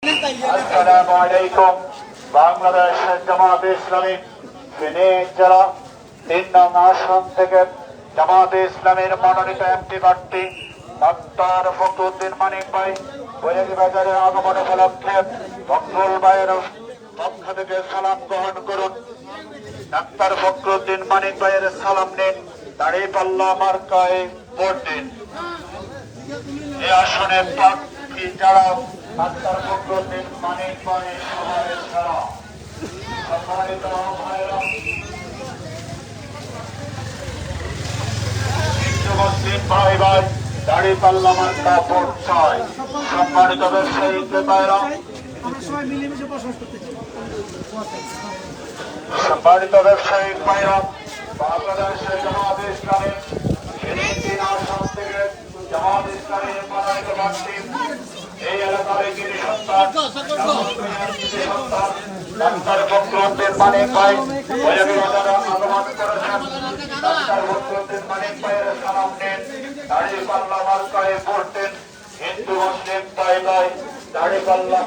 আসসালামু আলাইকুম। বাংলাদেশ জামায়াতে ইসলামী ফেনী জেলা ৩ নং আসন থেকে জামায়াতে ইসলামীর মনোনীত এমপি প্রার্থী ডাক্তার ফখরুদ্দিন মানিক ভাই বৈরাগী বাজারে আগমন উপলক্ষে ফখরুল ভাইয়ের পক্ষ থেকে সালাম গ্রহণ করুন। ডাক্তার ফখরুদ্দিন মানিক ভাইয়ের সালাম নিন, দাঁড়িপাল্লা মার্কায় ভোট দিন। এই আসনে প্রার্থী যারা ডাক্তার ফখরুদ্দিন মানিক ভাই সভায় ছাড়া সম্মানিত ভাইরা মুসলিম ভাই ভাই দাঁড়িপাল্লা মার্কা ভোট চাই। সম্মানিত ব্যবসায়িক ভাইরা সম্মানিত ব্যবসায়িক ভাইরা বাংলাদেশের জামায়াতে ইসলামের তিন আসন থেকে জামায়াতে ইসলামের মনোনীত প্রার্থী এই এলাকার কৃষি সন্তান ডাক্তার ফখরুদ্দিন মানিক ভাই বৈরাগী বাজারে আগমন করেছেন। ডাক্তার ফখরুদ্দিন মানিক ভাইয়ের সালাম নিন, দাঁড়িপাল্লা মার্কায় ভোট দিন। হিন্দু মুসলিম ভাই ভাই দাঁড়িপাল্লা